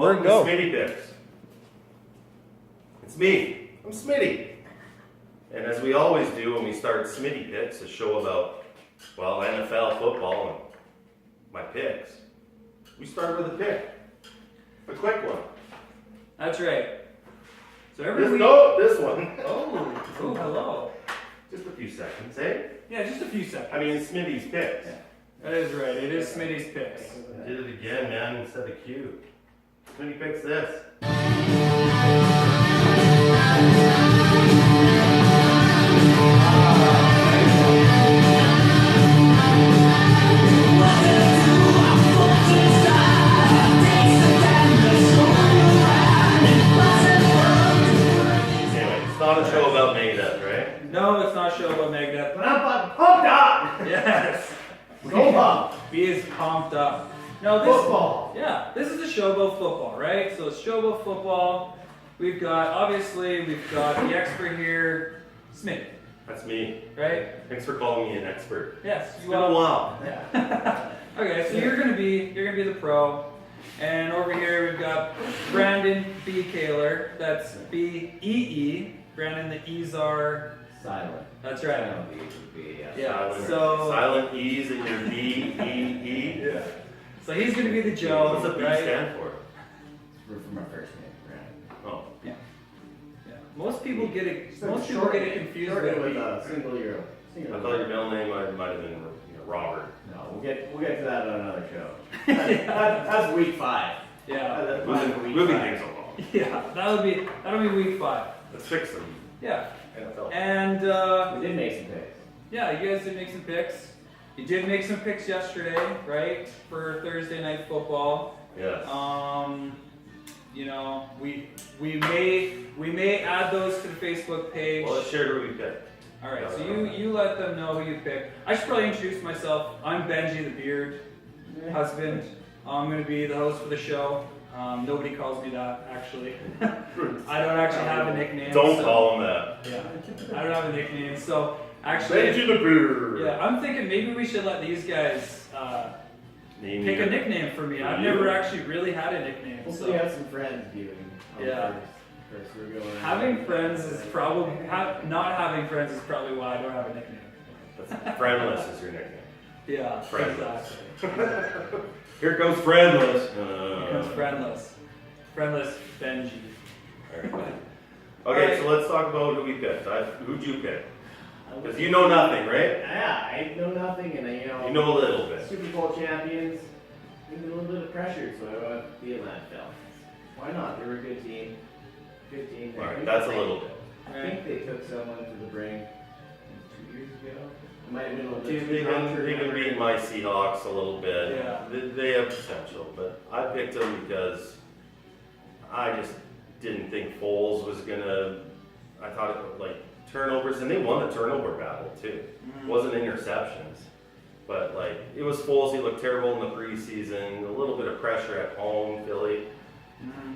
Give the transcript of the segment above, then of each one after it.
Welcome to Go. Smitty Picks. It's me. I'm Smitty. And as we always do when we start Smitty Picks, a show about, well, NFL football and my picks, we start with a pick. A quick one. That's right. So every week. This one. Oh, hello. Just a few seconds, eh? Yeah, just a few seconds. I mean, Smitty's picks. Yeah. That is right. It is Smitty's picks. I did it again, man, instead of Q. Smitty picks this. Not a show about Megadeth, right? No, it's not a show about Megadeth. But I'm pumped up! Yes. Go pumped! He is pumped up. No, this Football! Yeah, this is a Showboat football, right? So it's Showboat football. We've got the expert here, Smith, That's me. right? Thanks for calling me an expert. Yes. It's been a while. Yeah. Okay, so you're gonna be the pro, and over here we've got Brandon B. Kaler. That's B-E-E. Brandon, the E's are Silent. That's right. Silent B would be, Yeah. Silent, So silent E's in your B, E, E. yeah. So he's gonna be the Joe. What's the B right? stand for? It's for my first name, Brandon. Oh. Yeah. Most people get it. Just Most people short get name. it confused Short with name B. with a single euro. I thought your middle name might have been Robert. No, we'll get to that on another show. That's week 5. Yeah. That's week Moving 5. things along. Yeah. That'll be week 5. Let's fix them. Yeah. NFL. And We did make some picks. yeah, you guys did make some picks. You did make some picks yesterday, right? For Thursday night football. Yes. You know, we may add those to the Facebook page. Well, let's share who we picked. All right, so you let them know who you picked. I should probably introduce myself. I'm Benji the Beard husband. I'm going to be the host for the show. Nobody calls me that, actually. I don't actually have a nickname. Don't call him that. Yeah, I don't have a nickname. So actually, Benji the Beard. yeah, I'm thinking maybe we should let these guys Name pick your- a nickname for me. I've You? never actually really had a nickname. Hopefully So we have some friends viewing. Yeah. First we're going. having friends is probably not having friends is probably why I don't have a nickname. That's Friendless is your nickname. Yeah, Friendless. exactly. Here comes Friendless. Becomes friendless. Friendless Benji. Okay, Alright. so let's talk about who we picked. Who'd you pick? Because you know nothing, right? Yeah, I know nothing, and You know a little bit. Super Bowl champions. Give me a little bit of pressure, so I went the Atlanta Falcons. Why not? They were a good team. Good team. Alright, that's a little bit. I think they took someone to the brink 2 years ago. It might have been a little bit They've been beating my Seahawks a little bit. Yeah. They have potential, but I picked them because I just didn't think Foles was gonna. I thought it was like turnovers, and they won the turnover battle too. It wasn't interceptions, but like it was Foles. He looked terrible in the preseason. A little bit of pressure at home, Philly.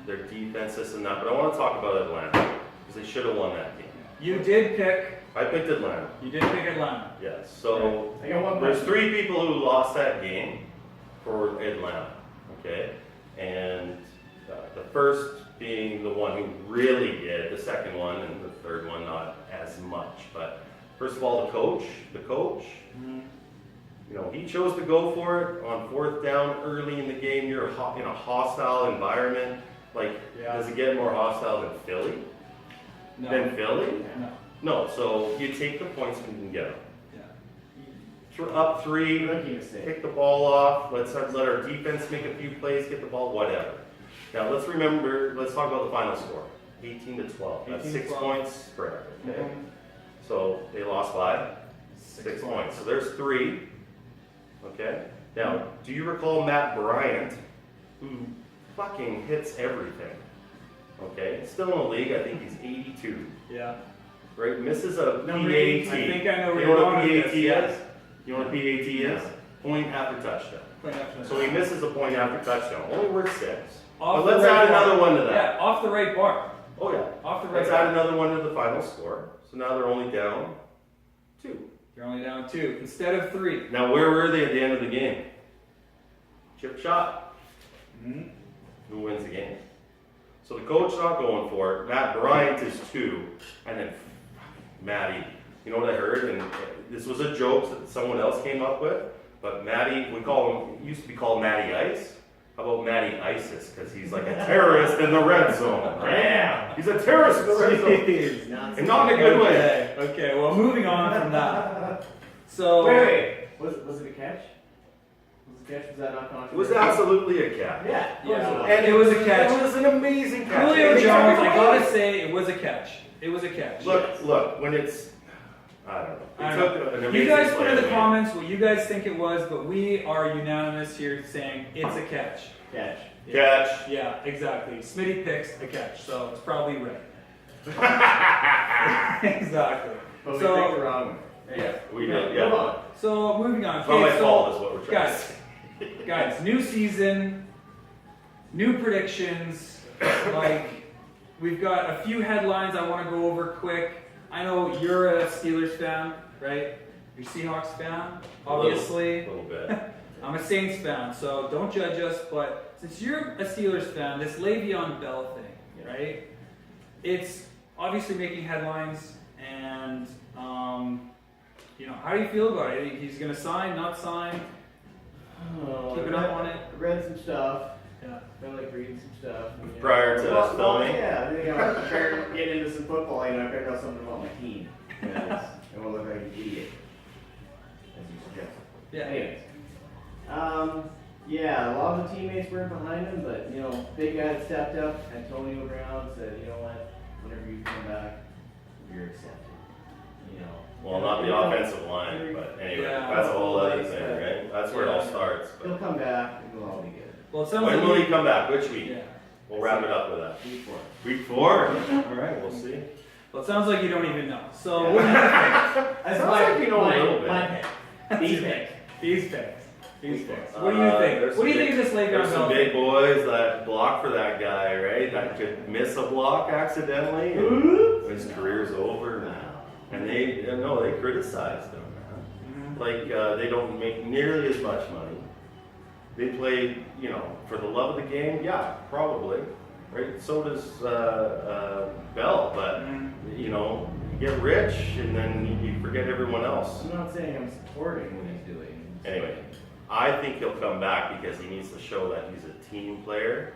Their defense, this and that. But I want to talk about Atlanta because they should have won that game. You did pick. I picked Atlanta. You did pick Atlanta. Yes. So I got one there's question. 3 people who lost that game for Atlanta. Okay, and the first being the one who really did. The second one and the third one not as much. But first of all, the coach. You know, he chose to go for it on 4th down early in the game. You're in a hostile environment. Like, Yeah. does it get more hostile than Philly? No. Than Philly? No. No. So you take the points when you can get them. Yeah. Up 3, Rookie mistake. pick the ball off. Let's let our defense make a few plays, get the ball, whatever. Now let's talk about the final score. 18-12. That's 6 18-12. points spread. Okay. Mhm. So they lost by 6 points. So there's 3. Okay. Now, do you recall Matt Bryant, who fucking hits everything? Okay. Still in the league. I think he's 82. Yeah. Right. Misses a Number PAT. 8, I think I know where You you're know what going with PAT this, yes. is? You know what PAT is? Point after touchdown. Point after So he misses a point after touchdown. Only worth 6. Off But the let's right add bar. another one to that. Yeah, off the right bar. Oh yeah. Off the right Let's bar. add another one to the final score. So now they're only down 2. You're only down 2 instead of 3. Now where were they at the end of the game? Chip shot. Mm-hmm. who wins the game. So the coach not going for it. Matt Bryant is 2, and then Matty. You know what I heard? And this was a joke that someone else came up with. But Matty, used to be called Matty Ice. How about Matty ISIS? Because he's like a terrorist in the red zone. Yeah. He's a terrorist in the red zone. Jeez. And not in a good way. Okay, well, moving on from that. So Wait. Was it a catch? Was that not controversial? It was absolutely a catch. Yeah. Yeah. And It was a catch. It was an amazing catch. Julio And Jones, I it's gotta say, it was a catch. It was a catch. Look, when it's, I don't know. I It don't took an You amazing guys put play in the to win. comments what you guys think it was, but we are unanimous here saying it's a catch. Catch. Catch. Yeah, exactly. Smitty picks a catch, so it's probably right. Exactly. But we So- picked the wrong one. Yeah, we Yeah, did, yeah. Move on. So moving on. It's not my Okay, fault is what we're trying to guys, say. guys, new season, new predictions. Like, we've got a few headlines I want to go over quick. I know you're a Steelers fan, right? You're a Seahawks fan, obviously. A little bit. I'm a Saints fan, so don't judge us. But since you're a Steelers fan, this Le'Veon Bell thing, right? It's obviously making headlines, and how do you feel about it? I think he's going to sign, not sign. Keeping up on it. Read some stuff. Yeah. I like reading some stuff. Prior to us filming? Yeah, I prepared to get into some football. I figured out something about my team. Because I won't look like an idiot, as you suggested. Yeah. Anyways, yeah, a lot of the teammates weren't behind him, but big guy that stepped up, Antonio Brown said, you know what, whenever you come back, you're accepted. Well, not the offensive line, but anyway, Yeah. that's a whole other thing, right? That's where it all starts. He'll But come back, and we'll all be good. Well, it sounds when like will he come back? Which week? Yeah. We'll wrap it up with that. Week 4. Week 4? All right, we'll see. Well, it sounds like you don't even know. So Yeah. what do you That's Sounds like you know a little bit. my pick. These picks. These picks. These picks. Uh, What do you think? there's What do you some think of this Le'Veon There's some Bell? big boys that block for that guy, right? That could miss a block accidentally, and Ooh. his career's over. Wow. And they criticized him, man. Mhm. Like, they don't make nearly as much money. They play, for the love of the game, yeah, probably, right? So does Bell, but Mhm. you get rich and then you forget everyone else. I'm not saying I'm supporting what he's doing. Anyway, I think he'll come back because he needs to show that he's a team player.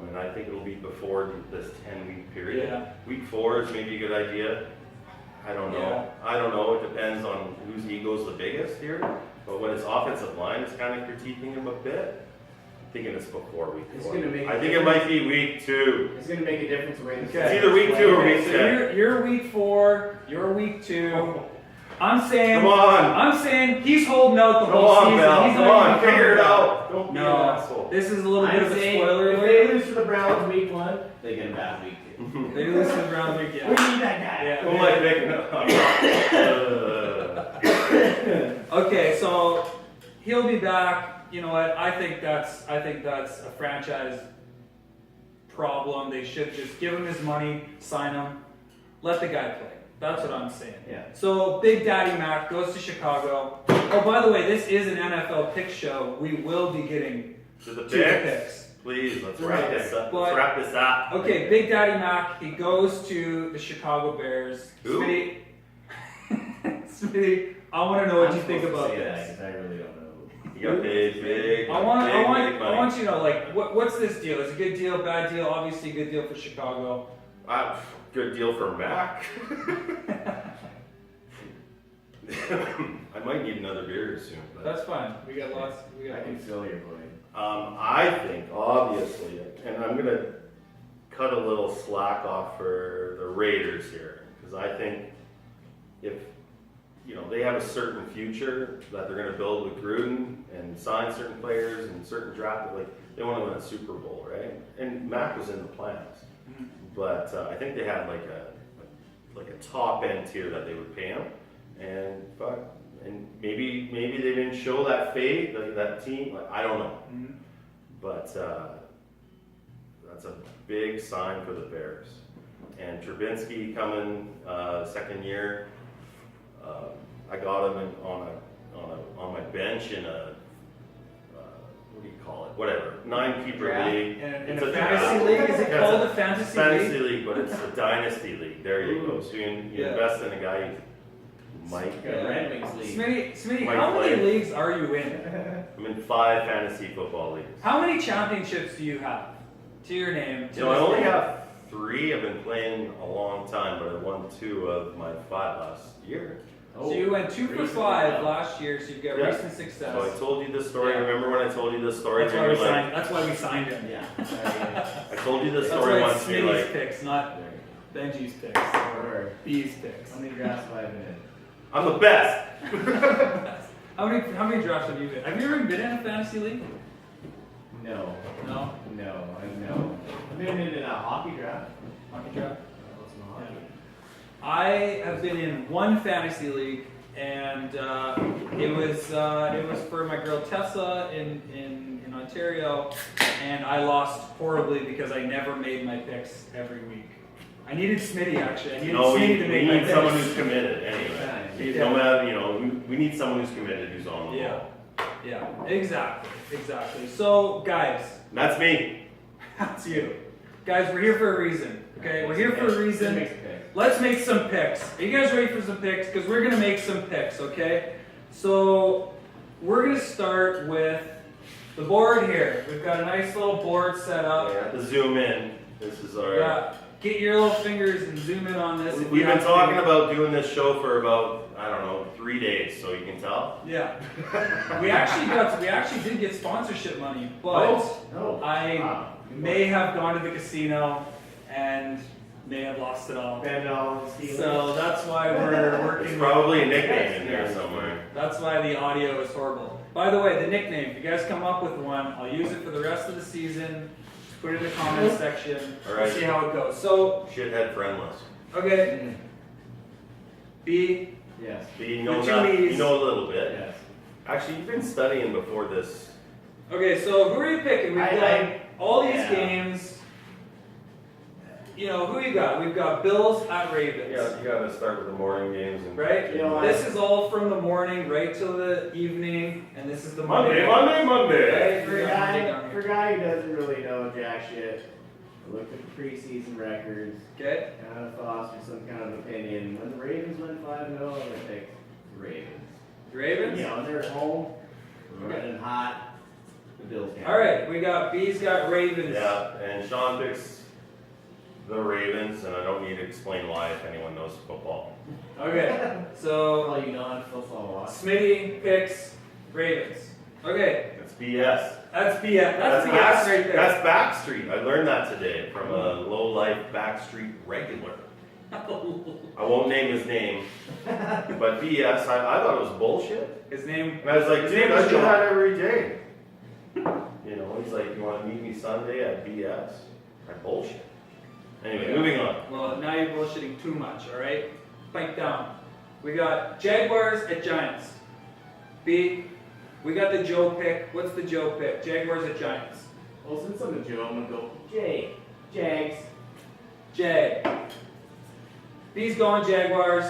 And I think it'll be before this 10-week period. Yeah. Week 4 is maybe a good idea. I don't know. Yeah. I don't know. It depends on whose ego's the biggest here. But when his offensive line is kind of critiquing him a bit, I'm thinking it's before week It's 4. gonna make I a think it might be week 2. It's going to make a difference the way this Okay. It's either week 2 or Okay, week so 10. you're week 4. You're week 2. I'm saying. Come on. I'm saying he's holding out the Come whole on, season. Bell. He's Come not on. even Figure it coming out. Don't be an No, asshole. this is a little bit I'm of a saying spoiler if alert. they lose to the Browns week 1, they get him back week 2. They lose to the Browns week, We yeah. need that guy. Yeah. Who am I picking? Okay, so he'll be back. You know what? I think that's a franchise problem. They should just give him his money, sign him, let the guy play. That's what I'm saying. Yeah. So Big Daddy Mac goes to Chicago. Oh, by the way, this is an NFL pick show. We will be getting To the to the picks. picks. Please, let's wrap this up. But- Let's wrap this up. Okay, Big Daddy Mac, he goes to the Chicago Bears. Who? Smitty, Smitty, I want to know what you think about this. Because I really don't know. You got paid big. I want big money. you to know, like, what's this deal? Is it a good deal, bad deal? Obviously, a good deal for Chicago. Good deal for Mac. I might need another beer soon. But, That's fine. We got lots. We I got. can feel your point. I think, obviously, and I'm going to cut a little slack off for the Raiders here, because I think if, they have a certain future that they're going to build with Gruden and sign certain players and certain draft, like, they want to win a Super Bowl, right? And Mac was in the plans. Mhm. But I think they had like a top end tier that they would pay him, and maybe they didn't show that faith, that team. Like, I don't know, Mhm. but that's a big sign for the Bears. And Trubinsky coming second year. I got him on my bench in a do you call it? Whatever. 9-keeper Draft. league. In It's a a fantasy draft. league, is it Yeah, called it's a fantasy Fantasy league? league, but it's a dynasty league. There you go. So you Yeah. invest in a guy you might. Got Red Wings league. Smitty, Mike how many Blake. leagues are you in? I'm in 5 fantasy football leagues. How many championships do you have to your name? To You know, I this only day? have 3. I've been playing a long time, but I won 2 of my 5 last year. So you went 2 for recent 5 success. last year, so you've got Yeah. recent success. So I told you this story. Yeah. Remember when I told you this story? That's why And we you're like, signed. That's why we signed him. Yeah. I told you this That's story why once. it's And you're Smitty's like, picks, not Benji's picks or B's picks. How many drafts have I been in? I'm the best. How many drafts have you been? Have you ever been in a fantasy league? No. No. No. I've been in a hockey draft. Hockey draft. What's my hockey? I have been in 1 fantasy league, and it was for my girl Tessa in Ontario, and I lost horribly because I never made my picks every week. I needed Smitty actually. I needed No, we Smitty to make my need picks. someone who's committed anyway. Yeah. No matter, you know, we need someone who's committed, who's on the Yeah. ball. Yeah, exactly. So, guys, That's me. that's you. Guys, we're here for a reason. Okay, we're here for a reason. Makes a pick. Let's make some picks. Are you guys ready for some picks? Because we're gonna make some picks. Okay. So we're gonna start with the board here. We've got a nice little board set up. Yeah, to zoom in. This is our. Yeah. Get your little fingers and zoom in on this. if We've you been have talking to. about doing this show for about, I don't know, 3 days, so you can tell. Yeah. we actually did get sponsorship money, but No. I Wow. may have gone to the casino and may have lost it all. Bet all the Steelers. So that's why we're working. There's probably a nickname in there somewhere. That's why the audio is horrible. By the way, the nickname, if you guys come up with one, I'll use it for the rest of the season. Just put it in the comments section. All We'll right. see how it goes. So, Shithead friendless. okay. B. Yes. But you know The two that, you E's. know a little bit. Yes. Actually, you've been studying before this. Okay, so who are you picking? We've I- got all these yeah. games. You know, who you got? We've got Bills at Ravens. Yeah, you gotta start with the morning games. And Right? You know, This is all from the morning right till the evening, and this is the Monday. Right? For a guy who doesn't really know jack shit, I looked at the preseason records, Okay. kind of foster some kind of opinion. When the Ravens went 5-0, I'm gonna pick the Ravens. Ravens? You know, they're at home, running hot. The Bills can't. All right, we got B's got Ravens. Yeah, and Sean picks the Ravens, and I don't need to explain why if anyone knows football. Okay, so All you non-football watch. Smitty picks Ravens. Okay, It's BS. that's BS. That's BS right there. That's Backstreet. I learned that today from a low-life Backstreet regular. I won't name his name, but BS. I thought it was bullshit. His name. And I was like, His dude, name I is do John. that every day. You know, he's like, you want to meet me Sunday at BS? I bullshit. Anyway, moving on. Well, now you're bullshitting too much. All right, pipe down. We got Jaguars at Giants. B. We got the Joe pick. What's the Joe pick? Jaguars at Giants. Well, since I'm a Joe, I'm gonna go Jags. J. B's going Jaguars.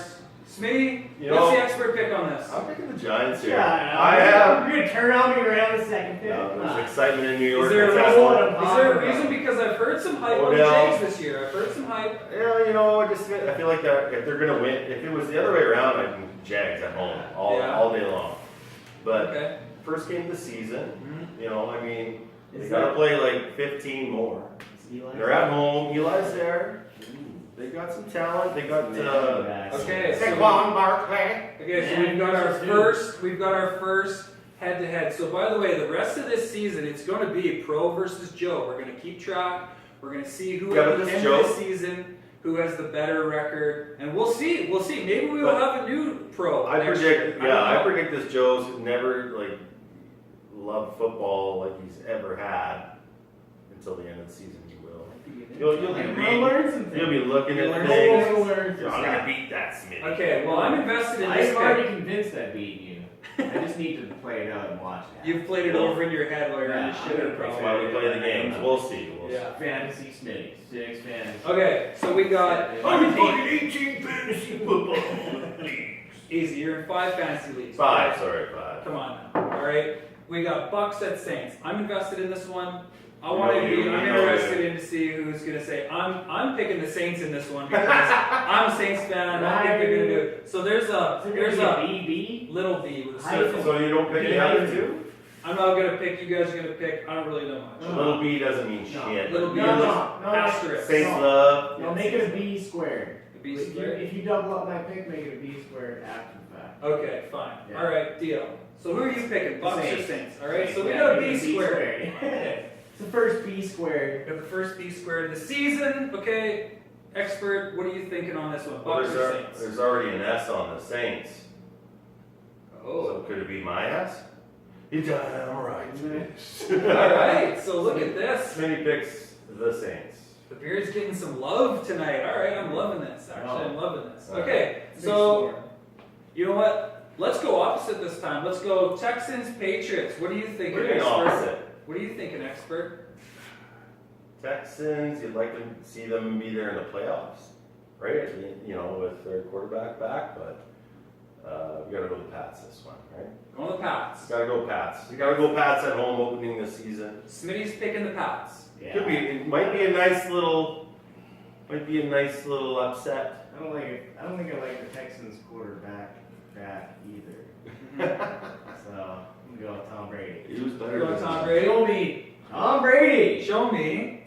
Smitty, You what's know- the expert pick on this? I'm picking the Giants here. Yeah, I have. You're gonna turn on me around the second pick. There's excitement in New York. Is there a that's reason? happening. Is there a reason? Because I've heard some hype on the Odell. Jags this year. I've heard some hype. Yeah, you know, I feel like that if they're gonna win, if it was the other way around, I'd be Jags at home Yeah. all day long. But Okay. first game of the season, Mhm. you know, I mean, they Is gotta that- play like 15 more. Is Eli- They're at home. Eli's there. They got some talent. They got Okay, so Saquon Barkley. Okay, so Man, we've got our versus first. We've got our first head-to-head. So by the way, the rest of this season, it's going to be Pro versus Joe. We're going to keep track. We're going to see who Yeah, at but the this end Joe- of the season who has the better record, and we'll see. We'll see. Maybe we will But have a new pro. I next predict. year. Yeah, don't I know. predict this Joe's never like loved football like he's ever had until the end of the season. He will. You'll be I'm reading. gonna learn some things. You'll be looking You'll at learn things. some learn You're some gonna stuff. beat that Smitty. Okay, well, I'm invested in this I'm already pick. convinced I beat you. I just need to play it out and watch that. You've played it over in your head while you're in the Yeah, shitter, I'm pro. That's why we play the games. We'll see. We'll see. Yeah. Fantasy Smitty. 6 fantasy. Okay, so we got I'm fucking 18 fantasy football leagues. easy. You're in 5 fantasy leagues. 5, sorry, 5. Come on now. All right. We got Bucks at Saints. I'm invested in this one. I'm interested in to see who's gonna say I'm picking the Saints in this one because I'm a Saints fan. I don't think they're gonna do it. So there's a BB. little B with a Hyphen. circle. So you don't pick a hype too? I'm not gonna pick. You guys are gonna pick. I don't really know much. Little B doesn't mean No. shit. Little B, No, just no, asterisk. Saints No. love. No, make it a B squared. The B If you- squared. If you double up my pick, make it a B squared after the fact. Okay, fine. Yeah. All right, deal. So who are you picking? Bucks or Saints. Saints? All right. So we Yeah, got a make B it squared. Okay. It's the first B squared. We got the first B squared of the season. Okay, expert, what are you thinking on this one? Well, Bucks or Saints? there's already an S on the Saints. Oh. So could it be my S? You're damn right. All right. So look at this. Smitty picks the Saints. The beard's getting some love tonight. All right, I'm loving this. Actually, I'm loving this. Okay, Big so score. you know what? Let's go opposite this time. Let's go Texans Patriots. What do you think? We're going opposite. What do you think, an expert? Texans, you'd like to see them be there in the playoffs, right? You know, with their quarterback back, but we got to go to Pats this one, right? Going the Pats. Got to go Pats. You got to go Pats at home opening the season. Smitty's picking the Pats. Yeah. Could be. It might be a nice little upset. I don't think I like the Texans quarterback back either. So I'm gonna go with Tom Brady. He was better. You're going than Tom that. Brady? Show me Tom Brady. Show me.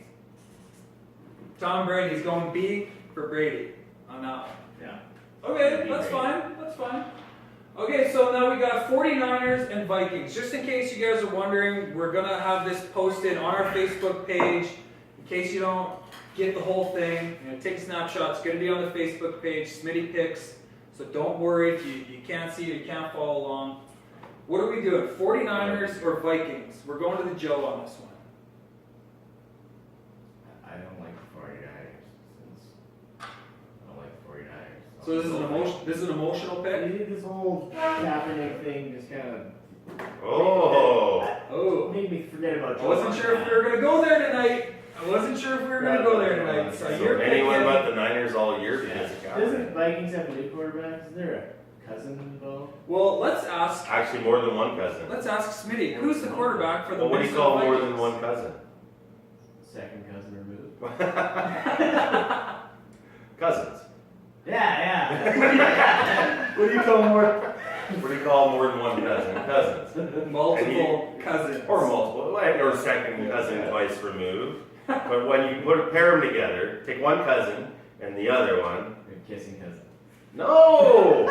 Tom Brady's going B for Brady on that one. Yeah. Okay, B that's Brady. fine. That's fine. Okay, so now we got 49ers and Vikings. Just in case you guys are wondering, we're going to have this posted on our Facebook page. In case you don't get the whole thing, take a snapshot. It's going to be on the Facebook page, Smitty Picks. So don't worry if you can't see it, you can't follow along. What are we doing, 49ers or Vikings? We're going to the Joe on this one. I don't like the 49ers. I don't like the 49ers. So this is an emotional pick? This whole Kaepernick thing just kind of Oh. made me forget about. I wasn't sure if we were going to go there tonight. So So you're anyone picking... but the Niners all year because of Doesn't Kaepernick. Vikings have a new quarterback? Is there a cousin involved? Well, let's ask Actually, more than one cousin. Smitty. Who's the quarterback for the Well, what do you Minnesota call more Vikings? than one cousin? Second cousin removed. Cousins. Yeah. What do you call more? What do you call more than one cousin? Cousins. Multiple cousins. Or multiple, like, or second cousin twice removed. But when you pair them together, take one cousin and the other one. You're kissing cousin. No!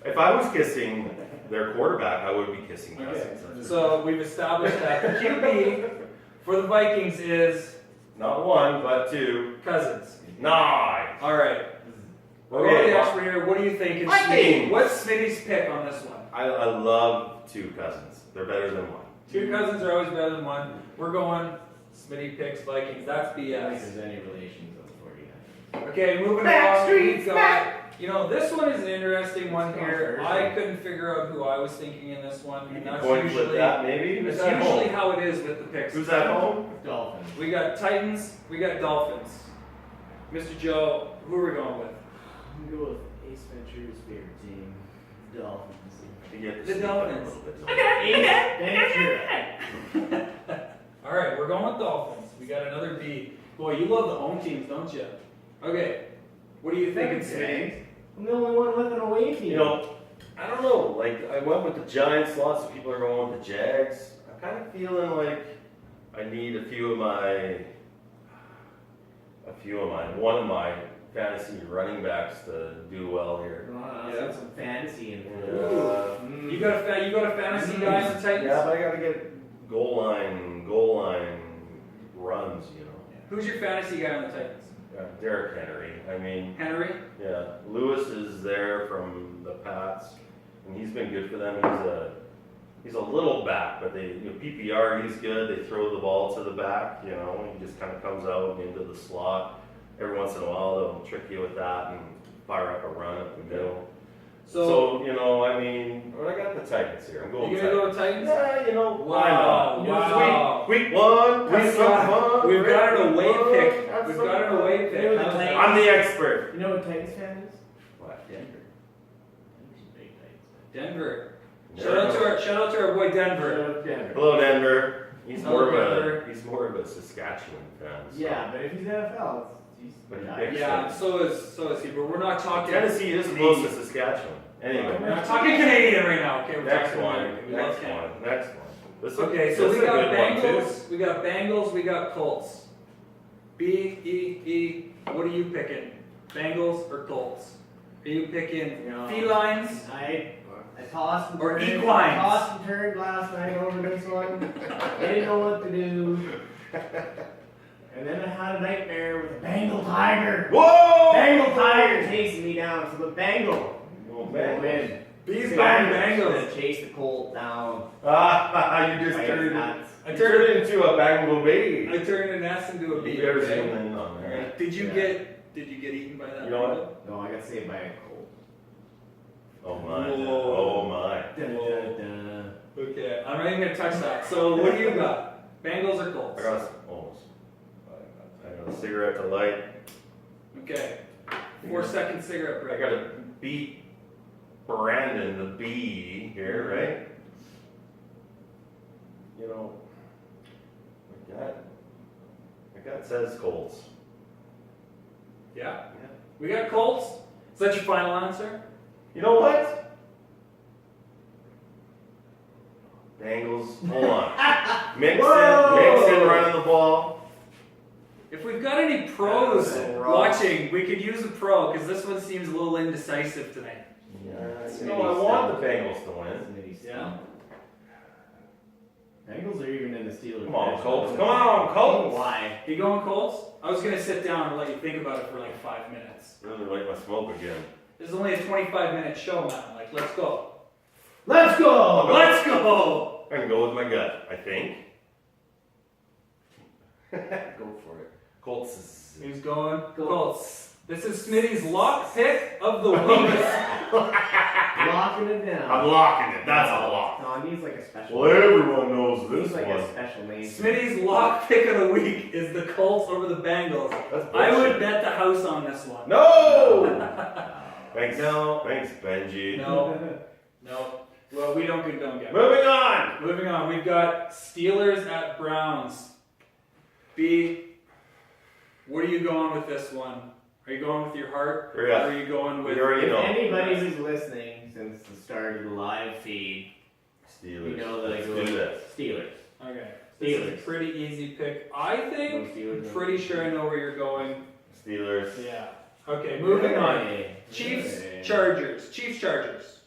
If I was kissing their quarterback, I would be kissing cousins. Okay. So we've established that the QB for the Vikings is Not one, but two. cousins. Nine. All right. We're Okay, on the well- expert here. What are you thinking, Vikings! Smitty? What's Smitty's pick on this one? I love two cousins. They're better than one. Two cousins are always better than one. We're going Smitty picks Vikings. That's I don't think BS. there's any relations of the 49ers. Okay, moving along. We've got, this one is an interesting one here. Controversial. I couldn't figure out who I was thinking in this one, and that's Coin flip usually that, maybe? Who's that's at usually home? how it is with the picks. Who's at home? Dolphins. We got Titans, we got Dolphins. Mr. Joe, who are we going with? I'm gonna go with Ace Venture's favorite team, Dolphins. You get to The sleep on it a Dolphins. little bit. Ace Venture. All right, we're going with Dolphins. We got another B. Boy, you love the home teams, don't you? Okay, what are you thinking, Smitty? I'm the only one with an away team. You know, I don't know. Like, I went with the Giants. Lots of people are going with the Jags. I'm kind of feeling like I need one of my fantasy running backs to do well here. Yeah. Some fantasy in Yeah. You got a fantasy guy in the Titans? Yeah, but I gotta get goal line runs. Who's your fantasy guy on the Titans? Derrick Henry. I mean, Henry? yeah, Lewis is there from the Pats, and he's been good for them. He's a little back, but PPR, he's good. They throw the ball to the back, he just kind of comes out into the slot. Every once in a while, they'll trick you with that and fire up a run up the middle. So I got the Titans here. I'm going You Titans. gonna go Titans? Yeah, why not? Wow. Week one, We've got an away pick. We've got an away pick. You know the Titans- I'm the expert. You know what Titans fan is? What? Denver. Denver's a big Titans fan. Denver. Shout out to our boy Denver. Denver. Hello, Denver. He's Hello, more Denver. of a Saskatchewan fan. So. Yeah, but if he's NFL, he's But he yeah. picks Yeah, so is he. But we're not talking. Tennessee is close to Saskatchewan. Anyway, We're not talking Canadian right now. Okay, we're next talking one. American. We love Canada. Next one. Okay, so this we is a got good one, too. Bengals, we got Bengals, we got Colts. B-E-E, what are you picking? Bengals or Colts? Are you picking No. felines? I tossed and Or turned, equines. tossed and turned last night over this one. I didn't know what to do. And then I had a nightmare with a Bengal tiger. Whoa! Bengal tiger chasing me down. So the Bengal will win. B's The going Bengals Bengals. gonna chase the Colt down. You just Right, turned nuts. I turned it into a Bengal baby. I turned an S into a B. You ever okay? seen that on there? Did you Yeah. get eaten by that? You know what? No, I got saved by a Colt. Oh my! Whoa. Oh my! Dun, dun, dun. Okay, I'm not even gonna touch that. So what do you got? Bengals or I Colts? got a cigarette to light. Okay. 4-second cigarette I break. gotta beat Brandon the B here, right? You know, my gut says Colts. Yeah. Yeah. We got Colts. Is that your final answer? You know what? Bengals. Hold on. Mixon running the ball. If we've got any pros That's so watching, we could use a pro because this one seems a little indecisive tonight. You know, I want the Bengals to win. Yeah. Bengals are even in the Steelers. Come on, division. Colts. Come on, Colts. Why? You going Colts? I was gonna sit down and let you think about it for like 5 minutes. Really like my smoke again. This is only a 25-minute show, man. Like, let's go. Let's go! Let's go! I'm gonna go with my gut, I think. Go for it. Colts is. Who's going? Colts. This is Smitty's lock pick of the week. Locking it down. I'm locking it. That's a lock. No, it needs like a special Well, everyone knows It this needs like one. a special name. Smitty's lock pick of the week is the Colts over the Bengals. That's I would bullshit. bet the house on this one. No! Thanks. No. Thanks, Benji. No. Well, we don't condone gambling. Moving on. Moving on. We've got Steelers at Browns. B, what are you going with this one? Are you going with your heart? Yeah. Or are you going with... You already If know. anybody who's listening since the start of the live feed, Steelers. you know that I Let's go do with this. Steelers. Okay. This is Steelers. a pretty easy pick. I No think, Steelers, no pretty Steelers. sure I know where you're going. Steelers. Yeah. Okay, moving on. Hey. Chiefs, Hey. Chargers. Chiefs, Chargers.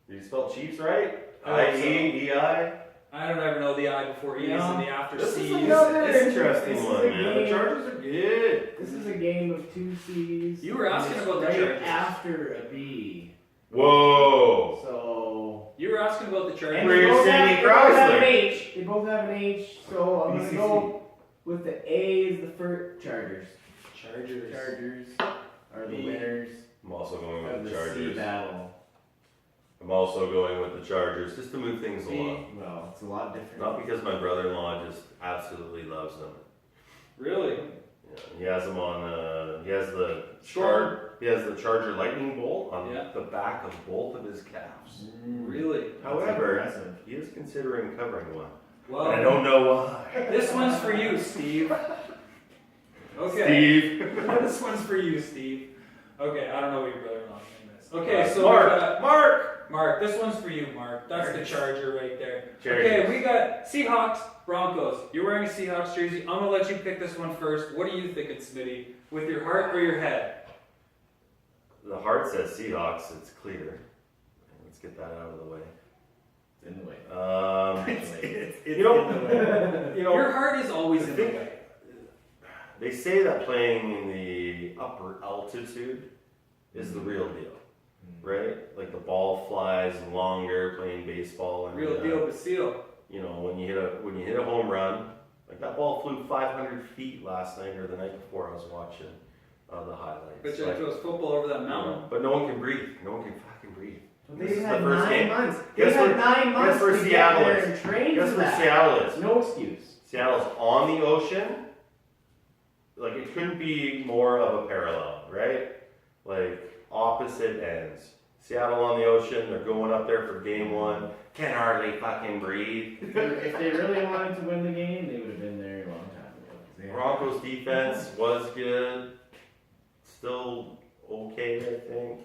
Did you spell Chiefs right? I hope so. I-E-E-I? I don't ever know the I before E's No. and the after This C's. is another This is- interesting this is one, a man. The game. Chargers are good. This is a game of two C's. You were asking and it's about the right Chargers. after a B. Whoa. So. You were asking about the And Chargers. Where they you're both Sandy have- they both have an Chrysler. H. They both have an H. So I'm gonna BCC. go with the A is the first Chargers. Chargers. Chargers are the B. winners I'm also going of with the the C Chargers. battle. I'm also going with the Chargers just to move things B. along. Well, it's a lot different. Not because my brother-in-law just absolutely loves them. Really? Yeah, he has them on. He has the Storm. He has the Charger Lightning bolt on Yeah. the back of both of his calves. Really? However, impressive. he is considering covering one. Well, And I don't know why. this one's for you, Steve. Okay. Steve. This one's for you, Steve. Okay, I don't know what your brother-in-law's name is. Okay, so Mark. we got Mark. Mark. This one's for you, Mark. That's the Charger right there. Chargers. Okay, we got Seahawks, Broncos. You're wearing a Seahawks jersey. I'm gonna let you pick this one first. What do you think, Smitty? With your heart or your head? The heart says Seahawks. It's clear. Let's get that out of the way. In the way. You know, Your heart is always in the way. they say that playing in the upper altitude is the real deal, right? Like the ball flies longer playing baseball and Real deal, Basile. You know, when you hit a home run, like that ball flew 500 feet last night or the night before. I was watching the highlights. But you Like, throws football over that you mountain. know, but no one can breathe. No one can fucking breathe. This They is had the first 9 game. months. Guess They had where- 9 months guess where to Seattle get there is? and train Guess for where that. Seattle is? No excuse. Seattle's on the ocean. Like it couldn't be more of a parallel, right? Like opposite ends. Seattle on the ocean. They're going up there for game 1. Can hardly fucking breathe. If they really wanted to win the game, they would have been there a long time ago. They had- Broncos defense was good. Still okay, I think.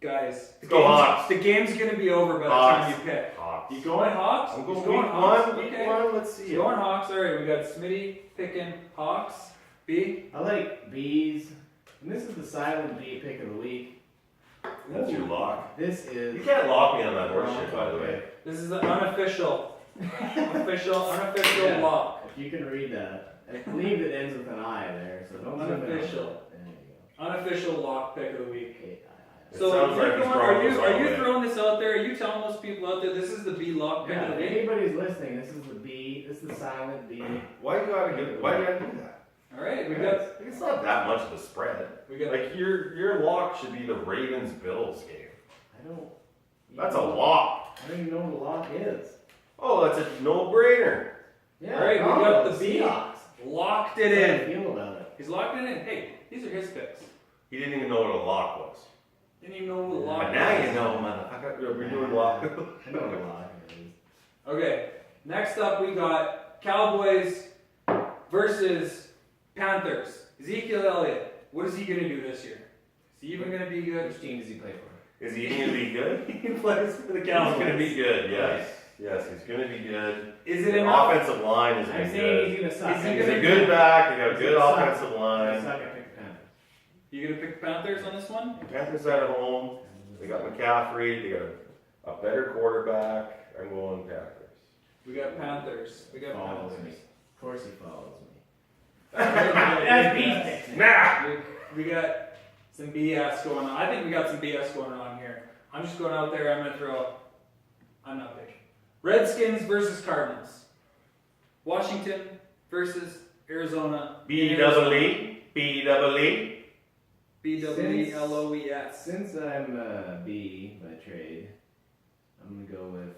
Guys, Go Hawks. the game's gonna be over by the Hawks. time you pick. Hawks. You going Hawks? I'm going He's week Hawks. 1. Week Okay. 1. Let's see. He's going Hawks. All right, we got Smitty picking Hawks. B. I like B's. And this is the silent B pick of the week. That's your lock. This You is. can't lock me on that horse shit, by the way. This is an unofficial Yeah. lock. If you can read that. I believe it ends with an I there, so don't zoom in on Unofficial. it. There you Unofficial lock pick of the week. go. Okay, It So sounds you're like it's going, Broncos all are the you way. throwing this out there? Are you telling those people out there this is the B lock pick Yeah, of if the week? anybody's listening, this is the B. This is the silent B. Why do you gotta do that? All right, we got It's not that much of a spread. Like your lock should be the Ravens Bills game. I don't. That's a lock. I don't even know what a lock is. Oh, that's a no-brainer. Yeah. All right, we got the B. Seahawks. locked it How do in. you feel about it? He's locked it in. Hey, these are his picks. He didn't even know what a lock was. Didn't even know what a lock But now was. you know, motherfucker. We're doing lock. I know what a lock is. Okay, next up we got Cowboys versus Panthers. Ezekiel Elliott, what is he going to do this year? Is he even going to be good? Which team does he play for? Is he going to be good? He plays for the He's Cowboys. going to be good, yes. Yes, he's going to be good. Is it The enough? offensive line is I'm going to be saying good. he's gonna suck. Is he He's gonna a good back. He got a He's good gonna suck. offensive line. Suck, I pick the Panthers. You going to pick the Panthers on this one? Panthers at home. They got McCaffrey. They got a better quarterback. I'm going Panthers. We got Panthers. We got Follows me. Panthers. Of course he follows me. That's BS. Nah. We got some BS going on. I think we got some BS going on here. I'm just going out there. I'm going to throw. I'm not picking. Redskins versus Cardinals. Washington versus Arizona. B-double-E. B-double-E. B-W-E-L-O-E-S. Since I'm a B by trade, I'm gonna go with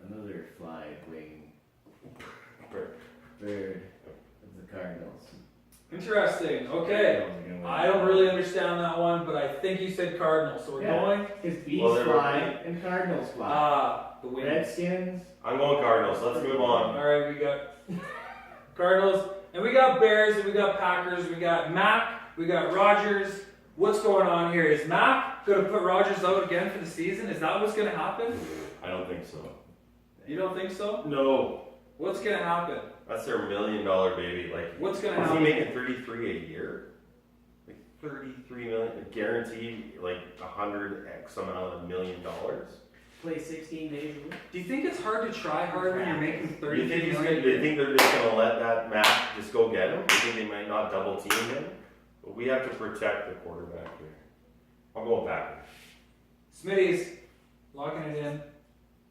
another fly wing bird of the Cardinals. Interesting. Okay. Cardinals are gonna win. I don't really understand that one, but I think you said Cardinals, so we're Yeah. going. Because B's Well, they were- fly and Cardinals fly. The win. Redskins. I'm going Cardinals. Let's move on. All right, we got Cardinals, and we got Bears, and we got Packers, we got Mac, we got Rodgers. What's going on here? Is Mac going to put Rodgers out again for the season? Is that what's going to happen? I don't think so. You don't think so? No. What's going to happen? That's their $1 million baby. Like, What's going to is he happen? making 33 a year? Like 33 million, guaranteed like 100 X amount of $1 million. Play 16 days a week. Do you think it's hard to try hard when you're making Do 30 you think he's million? gonna, do you think they're just gonna let that Mac just go get him? Do you think they might not double team him? But we have to protect the quarterback here. I'm going back. Smitty's locking it in.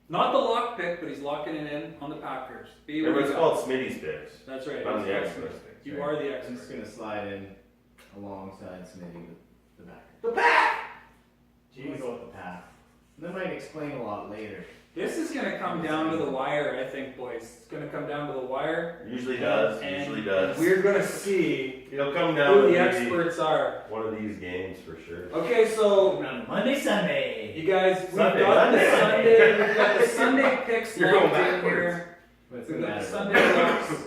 Not the lock pick, but he's locking it in on the Packers. B, what do It's you got? called Smitty's picks. That's right. I'm it's the called expert. Smitty's picks. You are the I'm just expert. gonna slide in alongside Smitty with the back. The pack! I'm gonna go with the path. That might explain a lot later. This is going to come down to the wire, I think, boys. It's going to come down to the wire. Usually does. And Usually does. we're going to see It'll come down who to the maybe experts are. one of these games for sure. Okay, so On Monday, Sunday. you guys, we've Sunday, got the Monday. Sunday, we've got the Sunday picks You're going locked in backwards. here. What's We've the got the matter? Sunday locks,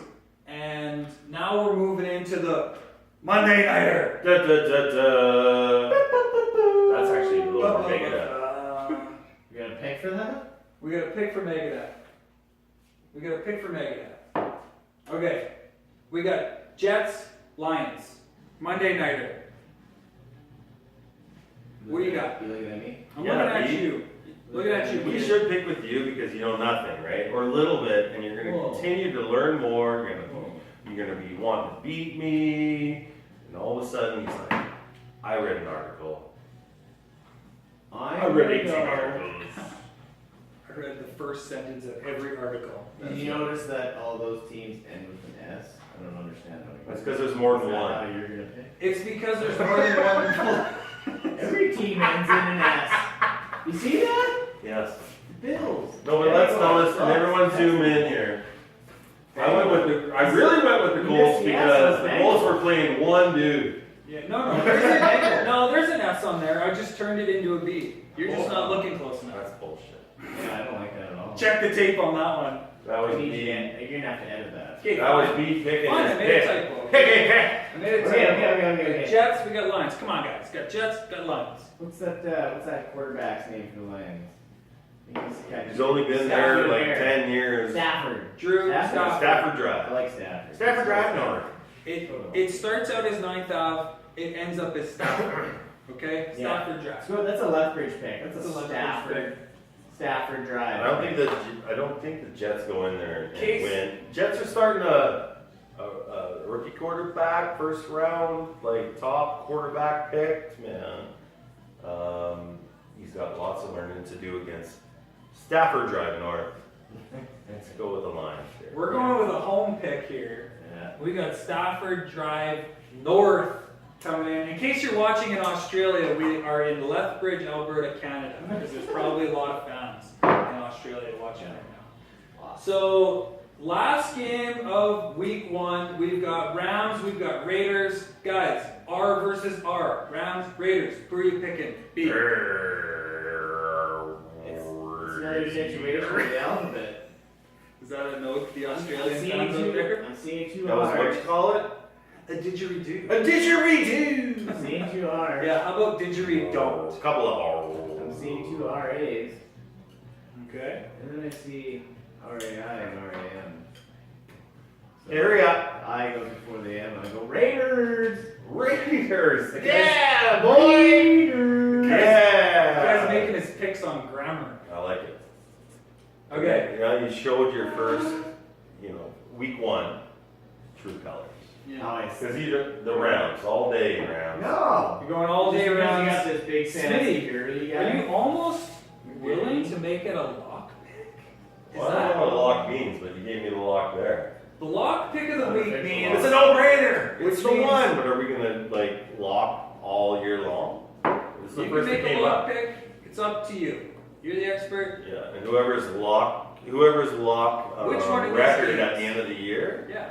and now we're moving into the Monday nighter. Da, da, da, da. That's actually a little more big of that. You got a pick for that? We got a pick for Megadeth. We got a pick for Megadeth. Okay, we got Jets, Lions, Monday nighter. What do you got? You looking at me? I'm Yeah, looking at me. you. Looking at you. We should pick with you because you know nothing, right? Or a little bit, and you're going to Whoa. continue to learn more. You're gonna be wanting to beat me, and all of a sudden he's like, "I read an article. I read 18 articles." I read the first sentence of every article. Did you notice that all those teams end with an S? I don't understand how you That's because there's more than Is that one. how you're gonna pick? It's because there's more than one. Every team ends in an S. You see that? Yes. Bills. No, but let's everyone zoom in here. I really went with the You Colts missed the because S the on Colts Bengals. were playing one dude. Yeah, no, there's an S on there. I just turned it into a B. You're just not looking close enough. That's bullshit. Yeah, I don't like that at all. Check the tape on that one. That was You're me. gonna have to edit that. Okay, That was fine. me picking Fine, I his made a pick. typo. Hey, I made a typo. Okay. Jets, we got Lions. Come on, guys. Got Jets, got Lions. What's that quarterback's name for the Lions? I think He's only been there like 10 years. Stafford. Drew Stafford. Stafford I Drive. like Stafford. Stafford Drive, no. It starts out as 9th Ave. It ends up as Stafford. Okay? Yeah. Stafford Drive. So that's a Lethbridge pick. That's That's a a Lethbridge Stafford Drive. I don't think the Jets go in there and Case- win. Jets are starting a rookie quarterback, first round, like top quarterback picked, man. He's got lots of learning to do against Stafford Drive North. Let's go with the Lions here. We're going with a home pick here. Yeah. We got Stafford Drive North coming in. In case you're watching in Australia, we are in Lethbridge, Alberta, Canada. Because there's probably a lot of fans in Australia watching right now. So, last game of week 1, we've got Rams, we've got Raiders. Guys, R versus R. Rams, Raiders. Who are you picking? B. It's another situation with the alphabet. Is that a note to the Australian I'm seeing fans out there? I'm seeing two That was what R's. you call it? A didgeridoo. A didgeridoo! I'm seeing two R's. Yeah, how about didgeridoo? A couple of I'm seeing two RAs. Okay. And then I see RAI and RAM. So Area. I go before the M and I go Raiders! Raiders! Yeah, boy! Raiders! The guy's Yeah! making his picks on grammar. I like it. Okay. Yeah, you showed your first, week 1, true colors. Nice. Because the Rams, all day Rams. No! You're going all day Just because around. you got this big Smitty, security Are you guy. almost willing to make it a lock pick? Well, I don't know what lock means, but you gave me the lock there. The lock pick of the week It's means It's a no-brainer. Which It's the means- one. But are we gonna lock all year long? This is the you can first that make a came lock up. pick. It's up to you. You're the expert. Yeah, and whoever's lock Which one of these record games? at the end of the year, Yeah.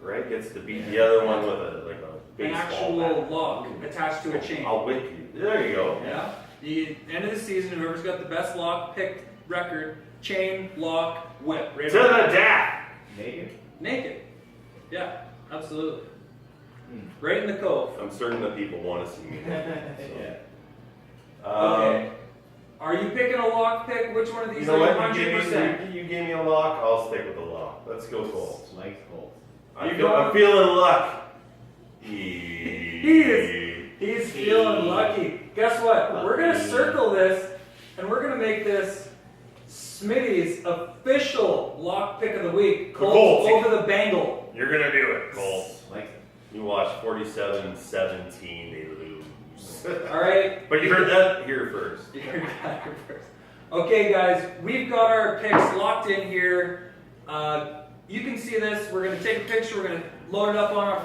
right, gets to beat the other one with a An baseball actual bat. lock attached to a chain. I'll whip you. There you go. Yeah. The end of the season, whoever's got the best lock pick record, chain, lock, whip. Right To on. the death. Naked? Naked. Yeah, absolutely. Hmm. Right in the cove. I'm certain that people want to see me. Yeah. Okay. Are you picking a lock pick? Which one of You these know are what? you 100%? You gave me a lock. I'll stick with the lock. Let's go Colts. Like Colts. I'm going- feeling luck. He's feeling lucky. Guess what? We're going to circle this, and we're going to make this Smitty's official lock pick of the week. Colts Colts. over the Bengal. You're gonna do it, Colts. Like You watch 47-17. They lose. All right? But you heard that here first. You heard that here first. Okay, guys, we've got our picks locked in here. You can see this. We're going to take a picture. We're going to load it up on our